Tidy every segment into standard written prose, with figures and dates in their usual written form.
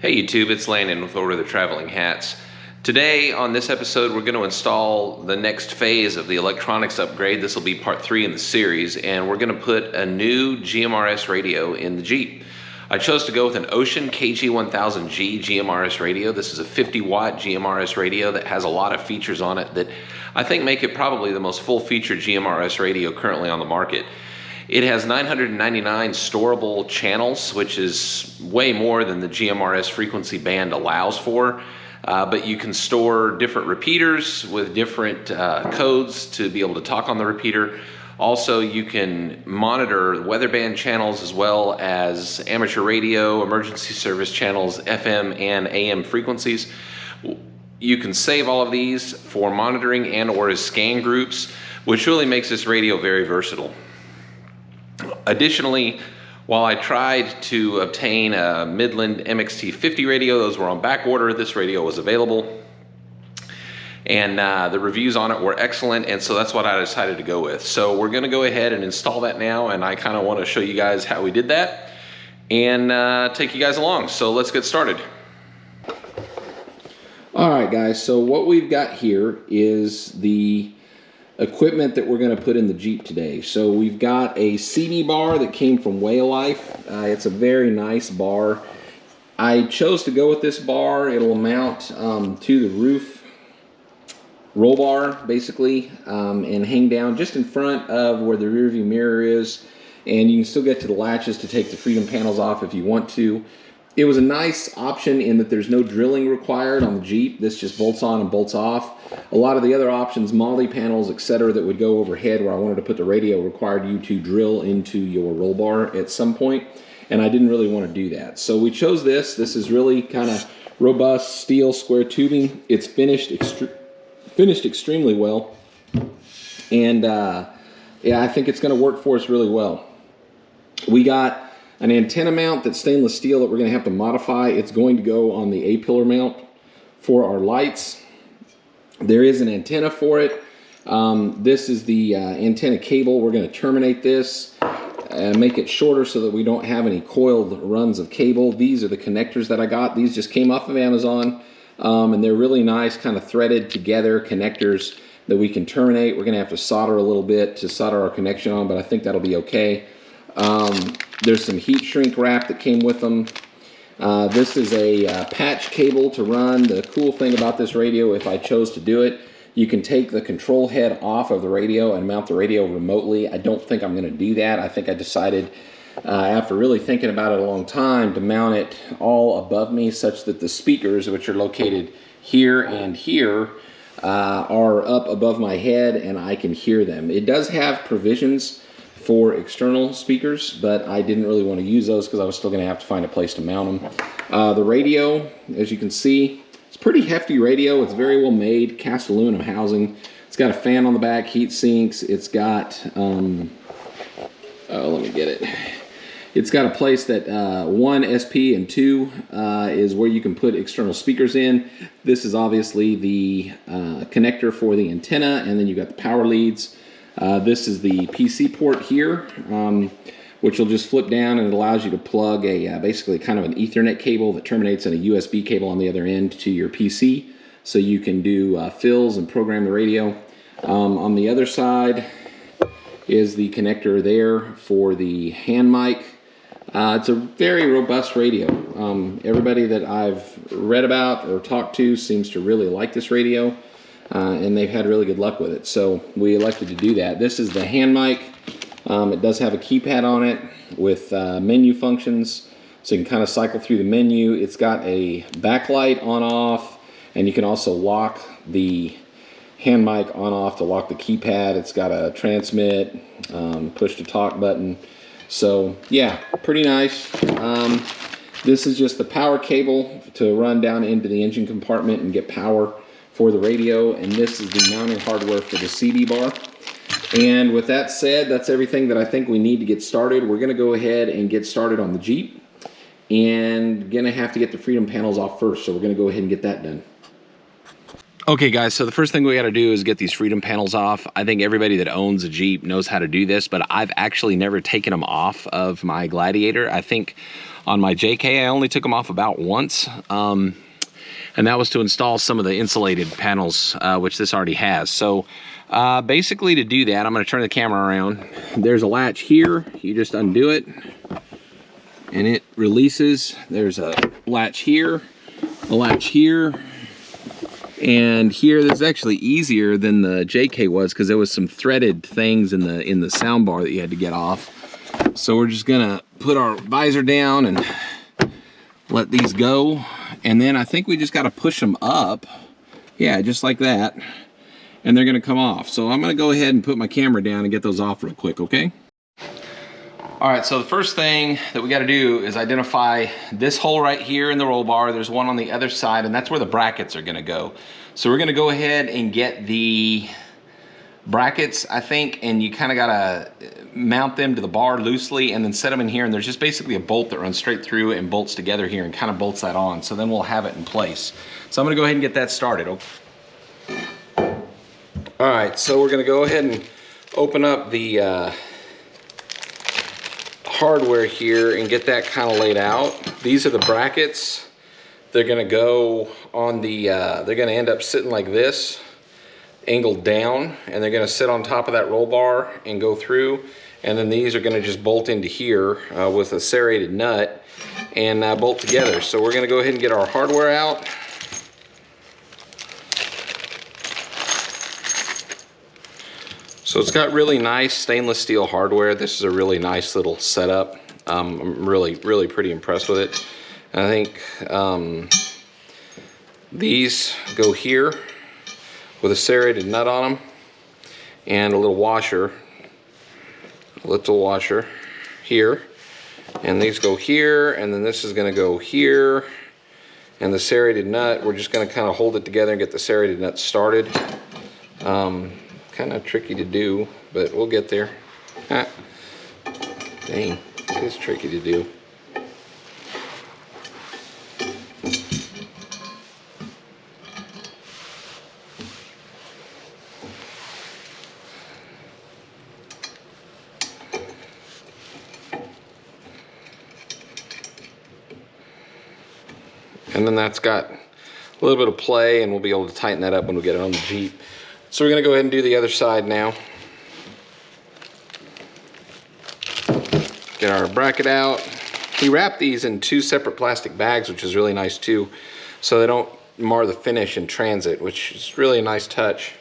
Hey YouTube, it's Landon with Order the Traveling Hats. Today on this episode we're going to install the next phase of the electronics upgrade. This will be part 3 in the series, and we're going to put a new GMRS radio in the Jeep. I chose to go with an Wouxun KG-1000G GMRS radio. This is a 50 watt GMRS radio that has a lot of features on it that I think make it probably the most full-featured GMRS radio currently on the market. It has 999 storable channels, which is way more than the GMRS frequency band allows for. But you can store different repeaters with different codes to be able to talk on the repeater. Also, you can monitor weather band channels as well as amateur radio, emergency service channels, FM and AM frequencies. You can save all of these for monitoring and or as scan groups, which really makes this radio very versatile. Additionally, while I tried to obtain a Midland MXT50 radio, those were on back order. This radio was available, and the reviews on it were excellent, and so that's what I decided to go with. So we're going to go ahead and install that now, and I kind of want to show you guys how we did that and take you guys along. So let's get started. All right, guys, so what we've got here is the equipment that we're going to put in the Jeep today. So we've got a CB bar that came from Wayalife. It's a very nice bar. I chose to go with this bar. It'll mount to the roof roll bar basically, and hang down just in front of where the rear view mirror is, and you can still get to the latches to take the freedom panels off if you want to. It was a nice option in that there's no drilling required on the Jeep. This just bolts on and bolts off. A lot of the other options, MOLLE panels, etc., that would go overhead where I wanted to put the radio, required you to drill into your roll bar at some point, and I didn't really want to do that. So we chose this. This is really kind of robust steel square tubing. It's finished extremely well, and yeah, I think it's going to work for us really well. We got an antenna mount that's stainless steel that we're going to have to modify. It's going to go on the A-pillar mount for our lights. There is an antenna for it. This is the antenna cable. We're going to terminate this and make it shorter so that we don't have any coiled runs of cable. These are the connectors that I got. These just came off of Amazon, and they're really nice, kind of threaded together connectors that we can terminate. We're going to have to solder a little bit to solder our connection on, but I think that'll be okay. There's some heat shrink wrap that came with them. This is a patch cable to run. The cool thing about this radio, if I chose to do it, you can take the control head off of the radio and mount the radio remotely. I don't think I'm going to do that. I think I decided, after really thinking about it a long time, to mount it all above me such that the speakers, which are located here and here, are up above my head and I can hear them. It does have provisions for external speakers, but I didn't really want to use those because I was still going to have to find a place to mount them. The radio, as you can see, it's a pretty hefty radio. It's very well made, cast aluminum housing. It's got a fan on the back, heat sinks. It's got, let me get it. It's got a place that 1 SP and 2 is where you can put external speakers in. This is obviously the connector for the antenna, and then you've got the power leads. This is the PC port here, which will just flip down, and it allows you to plug a basically kind of an Ethernet cable that terminates in a USB cable on the other end to your PC, so you can do fills and program the radio. On the other side is the connector there for the hand mic. It's a very robust radio. Everybody that I've read about or talked to seems to really like this radio. And they've had really good luck with it, so we elected to do that. This is the hand mic. It does have a keypad on it with menu functions, so you can kind of cycle through the menu. It's got a backlight on-off, and you can also lock the hand mic on-off to lock the keypad. It's got a transmit, push-to-talk button. So yeah, pretty nice. This is just the power cable to run down into the engine compartment and get power for the radio, and this is the mounting hardware for the CB bar. And with that said, that's everything that I think we need to get started. We're going to go ahead and get started on the Jeep, and going to have to get the freedom panels off first, so we're going to go ahead and get that done. Okay guys, so the first thing we got to do is get these freedom panels off. I think everybody that owns a Jeep knows how to do this, but I've actually never taken them off of my Gladiator. I think on my JK I only took them off about once, and that was to install some of the insulated panels, which this already has. So basically to do that, I'm going to turn the camera around. There's a latch here, you just undo it and it releases. There's a latch here, a latch here. And here, this is actually easier than the JK was because there was some threaded things in the sound bar that you had to get off. So we're just gonna put our visor down and let these go. And then I think we just gotta push them up. Yeah, just like that. And they're gonna come off. So I'm gonna go ahead and put my camera down and get those off real quick, okay? All right, so the first thing that we got to do is identify this hole right here in the roll bar. There's one on the other side, and that's where the brackets are going to go. So we're going to go ahead and get the brackets, I think, and you kind of got to mount them to the bar loosely and then set them in here. And there's just basically a bolt that runs straight through and bolts together here and kind of bolts that on. So then we'll have it in place. So I'm going to go ahead and get that started. Okay. All right, so we're going to go ahead and open up the hardware here and get that kind of laid out. These are the brackets. They're going to go on the they're going to end up sitting like this, angled down, and they're going to sit on top of that roll bar and go through. And then these are going to just bolt into here with a serrated nut and bolt together. So we're going to go ahead and get our hardware out. So it's got really nice stainless steel hardware. This is a really nice little setup. I'm really pretty impressed with it. And I think these go here with a serrated nut on them and a little washer, here. And these go here, and then this is gonna go here. And the serrated nut, we're just gonna kind of hold it together and get the serrated nut started. Kind of tricky to do, but we'll get there. Ah, dang, it is tricky to do. And then that's got a little bit of play, and we'll be able to tighten that up when we get it on the Jeep. So we're going to go ahead and do the other side now. Get our bracket out. He wrapped these in 2 separate plastic bags, which is really nice too, so they don't mar the finish in transit, which is really a nice touch.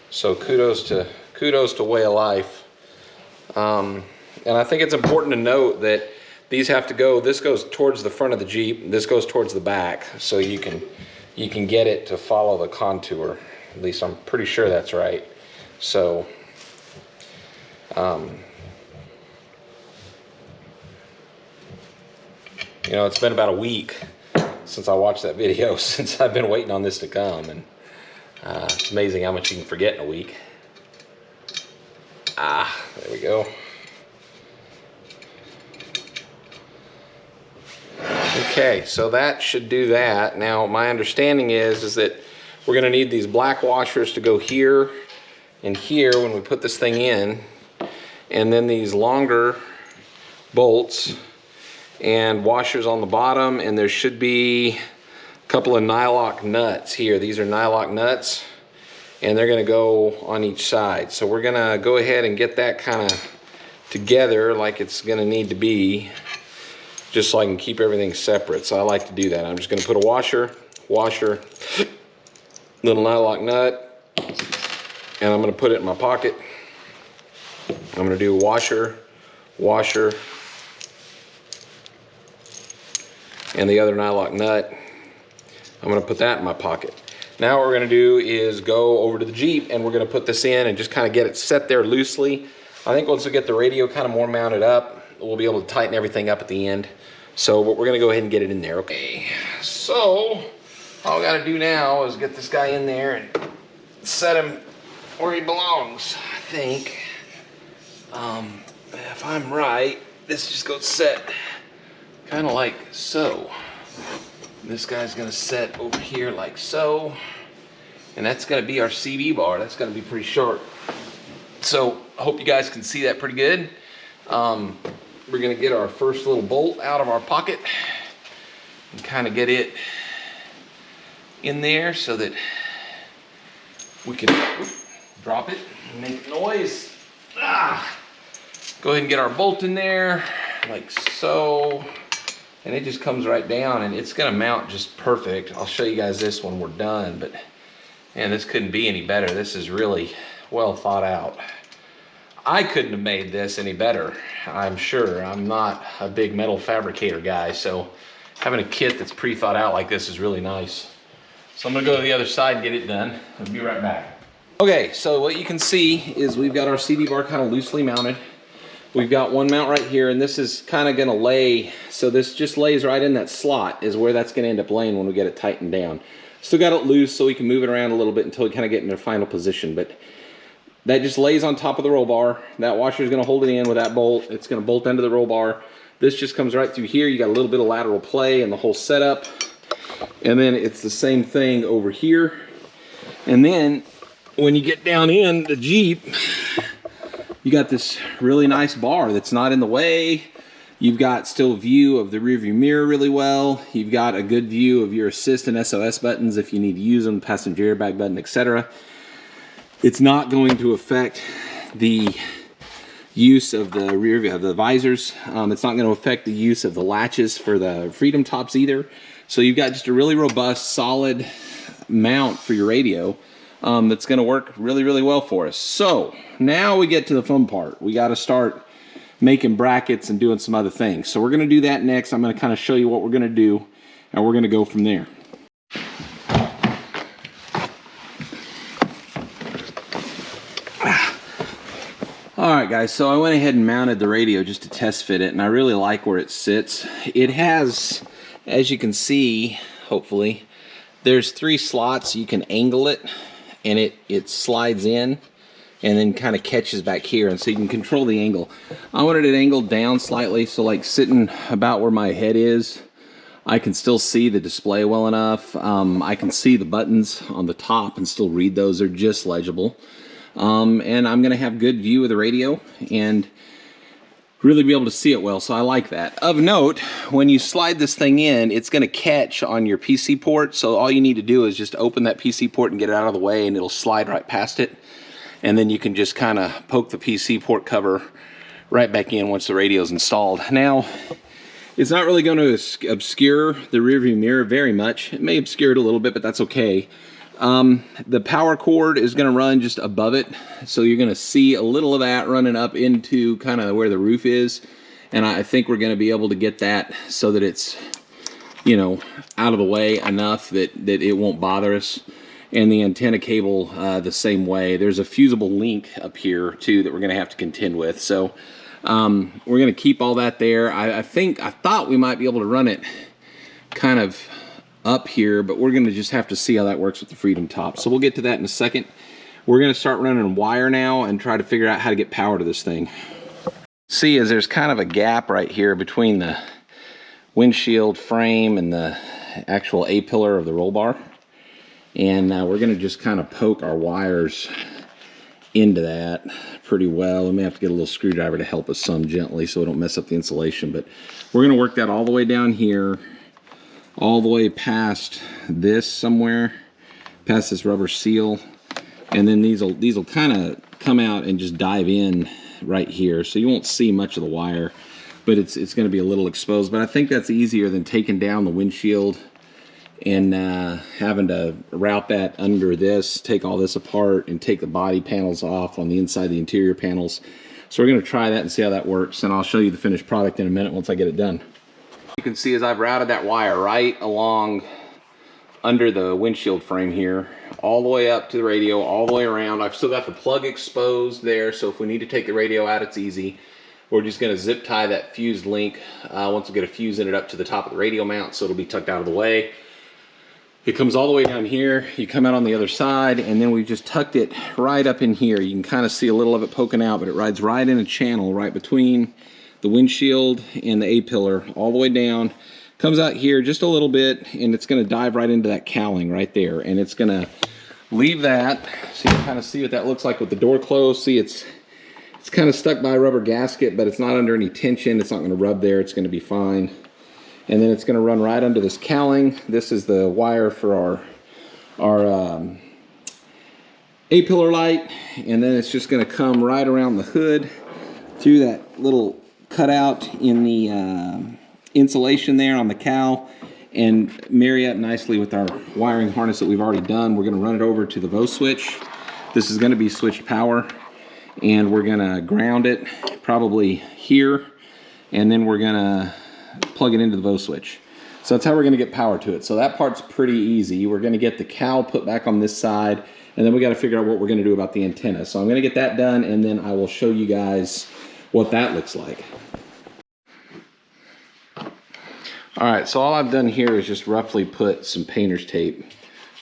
So kudos to Wayalife. And I think it's important to note that these have to go. This goes towards the front of the Jeep. This goes towards the back, so you can get it to follow the contour. At least I'm pretty sure that's right. So, you know, it's been about a week since I watched that video, since I've been waiting on this to come, and it's amazing how much you can forget in a week. Ah, there we go. Okay, so that should do that. Now, my understanding is that we're going to need these black washers to go here and here when we put this thing in, and then these longer bolts and washers on the bottom, and there should be a couple of nylock nuts here. These are nylock nuts, and they're going to go on each side. So we're going to go ahead and get that kind of together like it's going to need to be, just so I can keep everything separate. So I like to do that. I'm just going to put a washer, little nylock nut, and I'm going to put it in my pocket. I'm going to do washer, and the other nylock nut. I'm going to put that in my pocket. Now what we're going to do is go over to the Jeep, and we're going to put this in and just kind of get it set there loosely. I think once we get the radio kind of more mounted up, we'll be able to tighten everything up at the end. So we're going to go ahead and get it in there. Okay, so all I got to do now is get this guy in there and set him where he belongs, I think. If I'm right, this just goes set kind of like so. This guy's going to set over here like so. And that's gonna be our CB bar. That's gonna be pretty short. So I hope you guys can see that pretty good. We're gonna get our first little bolt out of our pocket and kind of get it in there so that we can drop it and make noise. Go ahead and get our bolt in there like so. And it just comes right down and it's gonna mount just perfect. I'll show you guys this when we're done, but man, this couldn't be any better. This is really well thought out. I couldn't have made this any better, I'm sure. I'm not a big metal fabricator guy, so having a kit that's pre-thought out like this is really nice. So I'm gonna go to the other side and get it done. I'll be right back. Okay, so what you can see is we've got our CB bar kind of loosely mounted. We've got one mount right here, and this is kind of gonna lay, so this just lays right in that slot is where that's gonna end up laying when we get it tightened down. Still got it loose so we can move it around a little bit until we kind of get in the final position, but that just lays on top of the roll bar. That washer is gonna hold it in with that bolt. It's gonna bolt into the roll bar. This just comes right through here. You got a little bit of lateral play and the whole setup. And then it's the same thing over here. And then when you get down in the Jeep, you got this really nice bar that's not in the way. You've got still a view of the rear view mirror really well. You've got a good view of your assist and SOS buttons if you need to use them, passenger airbag button, etc. It's not going to affect the use of the rear view of the visors. It's not going to affect the use of the latches for the Freedom tops either. So you've got just a really robust, solid mount for your radio. That's going to work really, really well for us. So now we get to the fun part. We got to start making brackets and doing some other things. So we're going to do that next. I'm going to kind of show you what we're going to do, and we're going to go from there. All right, guys, so I went ahead and mounted the radio just to test fit it, and I really like where it sits. It has, as you can see, hopefully, there's 3 slots. You can angle it, and it slides in and then kind of catches back here, and so you can control the angle. I wanted it angled down slightly, so like sitting about where my head is, I can still see the display well enough. I can see the buttons on the top and still read those. They're just legible. And I'm gonna have good view of the radio and really be able to see it well, so I like that. Of note, when you slide this thing in, it's gonna catch on your PC port, so all you need to do is just open that PC port and get it out of the way, and it'll slide right past it. And then you can just kind of poke the PC port cover right back in once the radio's installed. Now, it's not really going to obscure the rear view mirror very much. It may obscure it a little bit, but that's okay. The power cord is going to run just above it, so you're going to see a little of that running up into kind of where the roof is, and I think we're going to be able to get that so that it's, you know, out of the way enough that it won't bother us. And the antenna cable the same way. There's a fusible link up here too that we're going to have to contend with, so we're going to keep all that there. I thought we might be able to run it kind of up here, but we're going to just have to see how that works with the Freedom top. So we'll get to that in a second. We're going to start running wire now and try to figure out how to get power to this thing. See, as there's kind of a gap right here between the windshield frame and the actual A-pillar of the roll bar, and we're going to just kind of poke our wires into that pretty well. We may have to get a little screwdriver to help us some gently so we don't mess up the insulation, but we're going to work that all the way down here, all the way past this somewhere, past this rubber seal, and then these will kind of come out and just dive in right here, so you won't see much of the wire, but it's going to be a little exposed. But I think that's easier than taking down the windshield and having to route that under this, take all this apart, and take the body panels off on the inside of the interior panels. So we're going to try that and see how that works, and I'll show you the finished product in a minute once I get it done. You can see as I've routed that wire right along under the windshield frame here, all the way up to the radio, all the way around. I've still got the plug exposed there, so if we need to take the radio out, it's easy. We're just going to zip tie that fused link once we get a fuse in it up to the top of the radio mount, so it'll be tucked out of the way. It comes all the way down here, you come out on the other side, and then we've just tucked it right up in here. You can kind of see a little of it poking out, but it rides right in a channel right between the windshield and the A-pillar all the way down. Comes out here just a little bit, and it's going to dive right into that cowling right there, and it's going to leave that. So you can kind of see what that looks like with the door closed. See, it's kind of stuck by a rubber gasket, but it's not under any tension. It's not going to rub there. It's going to be fine. And then it's going to run right under this cowling. This is the wire for our A-pillar light, and then it's just going to come right around the hood through that little cutout in the insulation there on the cowl and marry up nicely with our wiring harness that we've already done. We're going to run it over to the VO switch. This is going to be switched power, and we're going to ground it probably here, and then we're going to plug it into the VO switch. So that's how we're going to get power to it. So that part's pretty easy. We're going to get the cowl put back on this side, and then we got to figure out what we're going to do about the antenna. So I'm going to get that done, and then I will show you guys what that looks like. All right, so all I've done here is just roughly put some painter's tape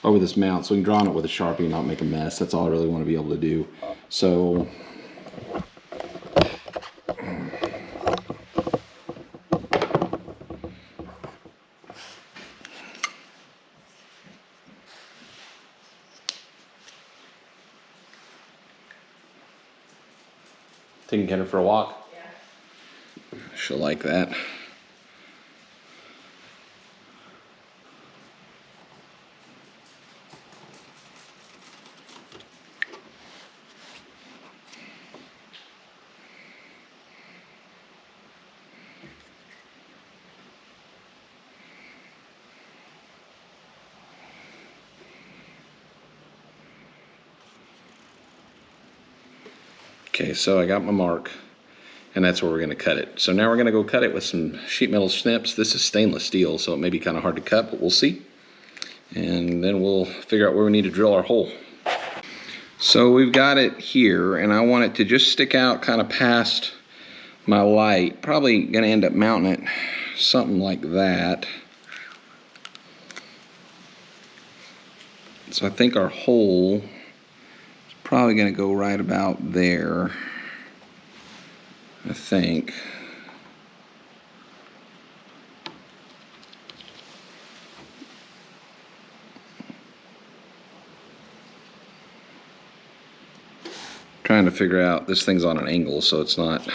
over this mount so we can draw on it with a Sharpie and not make a mess. That's all I really want to be able to do. So taking Kendra for a walk? Yeah. She'll like that. Okay, so I got my mark, and that's where we're going to cut it. So now we're going to go cut it with some sheet metal snips. This is stainless steel, so it may be kind of hard to cut, but we'll see. And then we'll figure out where we need to drill our hole. So we've got it here, and I want it to just stick out kind of past my light. Probably going to end up mounting it something like that. So I think our hole probably going to go right about there, I think. Trying to figure out, this thing's on an angle, so it's not.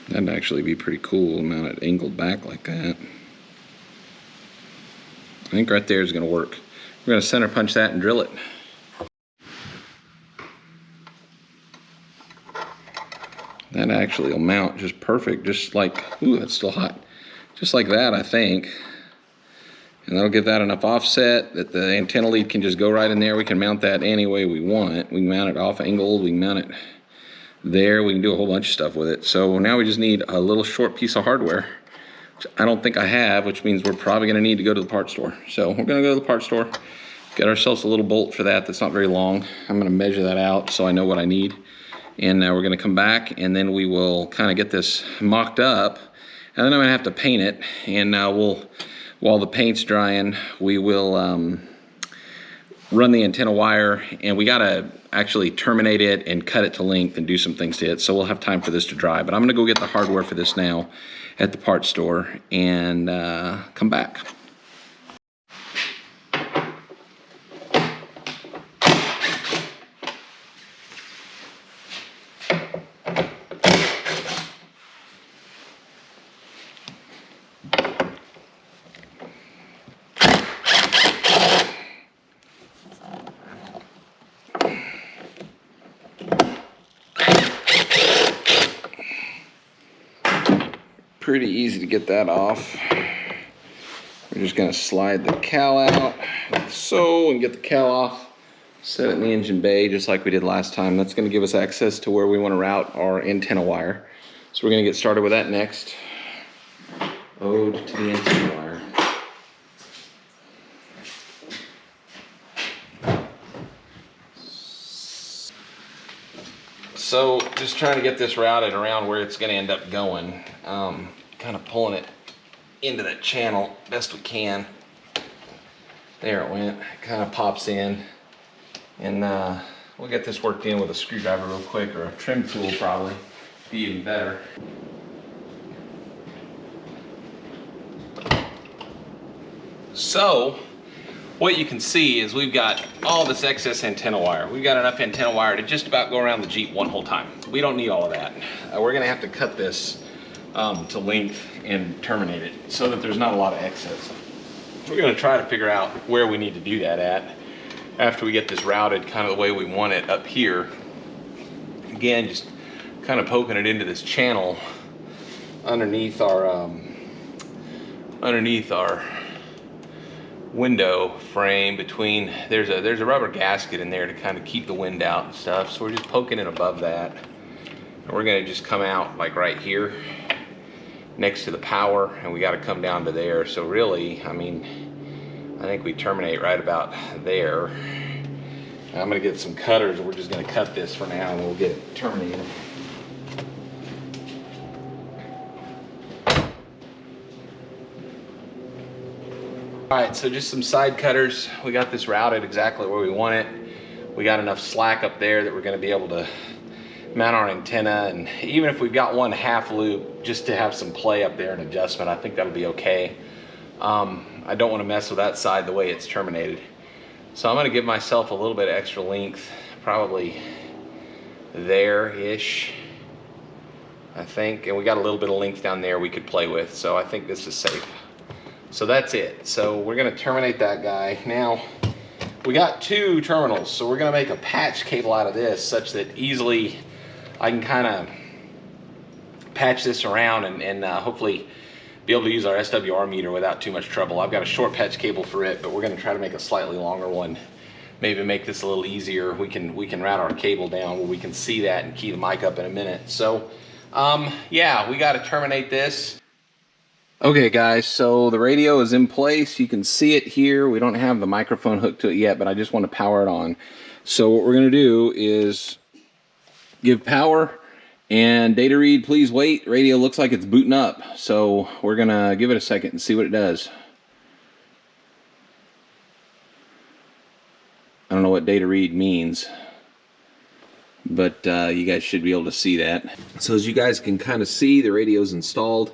That'd actually be pretty cool to mount it angled back like that. I think right there is going to work. We're going to center punch that and drill it. That actually will mount just perfect, just like, ooh, that's still hot. Just like that, I think. And that'll give that enough offset that the antenna lead can just go right in there. We can mount that any way we want. We can mount it off angled, we can mount it there, we can do a whole bunch of stuff with it. So now we just need a little short piece of hardware, which I don't think I have, which means we're probably going to need to go to the parts store. So we're going to go to the parts store, get ourselves a little bolt for that that's not very long. I'm going to measure that out so I know what I need. And we're going to come back, and then we will kind of get this mocked up, and then I'm going to have to paint it. And while the paint's drying, we will run the antenna wire, and we got to actually terminate it and cut it to length and do some things to it. So we'll have time for this to dry. But I'm going to go get the hardware for this now at the parts store and come back. Pretty easy to get that off. We're just going to slide the cowl out like so and get the cowl off. Set it in the engine bay just like we did last time. That's going to give us access to where we want to route our antenna wire. So we're going to get started with that next. Ode to the antenna wire. So just trying to get this routed around where it's going to end up going. Kind of pulling it into that channel best we can. There it went. It kind of pops in, and we'll get this worked in with a screwdriver real quick, or a trim tool probably, be even better. So, what you can see is we've got all this excess antenna wire. We've got enough antenna wire to just about go around the Jeep one whole time. We don't need all of that. We're gonna have to cut this to length and terminate it so that there's not a lot of excess. We're gonna try to figure out where we need to do that at after we get this routed kind of the way we want it up here. Again, just kind of poking it into this channel underneath our window frame. Between there's a rubber gasket in there to kind of keep the wind out and stuff, so we're just poking it above that, and we're going to just come out like right here next to the power, and we got to come down to there. So really, I mean, I think we terminate right about there. I'm going to get some cutters, and we're just going to cut this for now, and we'll get it terminated. All right, so just some side cutters. We got this routed exactly where we want it. We got enough slack up there that we're going to be able to mount our antenna, and even if we've got one half loop just to have some play up there and adjustment, I think that'll be okay. I don't want to mess with that side the way it's terminated. So I'm going to give myself a little bit of extra length, probably there-ish, I think. And we got a little bit of length down there we could play with, so I think this is safe. So that's it. So we're going to terminate that guy. Now, we got two terminals, so we're going to make a patch cable out of this such that easily I can kind of patch this around and hopefully be able to use our SWR meter without too much trouble. I've got a short patch cable for it, but we're going to try to make a slightly longer one. Maybe make this a little easier. We can route our cable down where we can see that and key the mic up in a minute. So yeah, we got to terminate this. Okay guys, so the radio is in place. You can see it here. We don't have the microphone hooked to it yet, but I just want to power it on. So what we're going to do is give power, and data read, please wait. Radio looks like it's booting up. So we're going to give it a second and see what it does. I don't know what data read means, but you guys should be able to see that. So as you guys can kind of see, the radio's installed.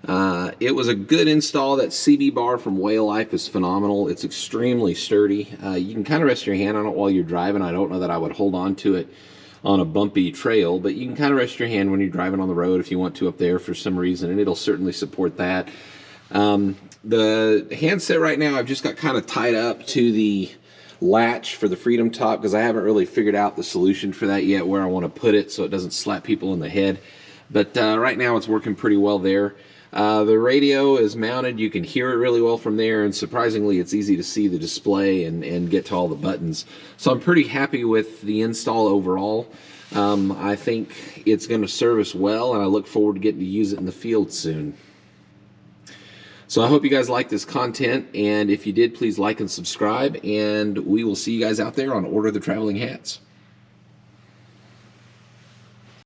It was a good install. That CB bar from Wayalife is phenomenal. It's extremely sturdy. You can kind of rest your hand on it while you're driving. I don't know that I would hold on to it on a bumpy trail, but you can kind of rest your hand when you're driving on the road if you want to up there for some reason, and it'll certainly support that. The handset right now, I've just got kind of tied up to the latch for the Freedom Top because I haven't really figured out the solution for that yet, where I want to put it so it doesn't slap people in the head. But right now it's working pretty well there. The radio is mounted. You can hear it really well from there, and surprisingly it's easy to see the display and get to all the buttons. So I'm pretty happy with the install overall. I think it's going to serve us well, and I look forward to getting to use it in the field soon. So I hope you guys like this content, and if you did, please like and subscribe, and we will see you guys out there on Order the Traveling Hats.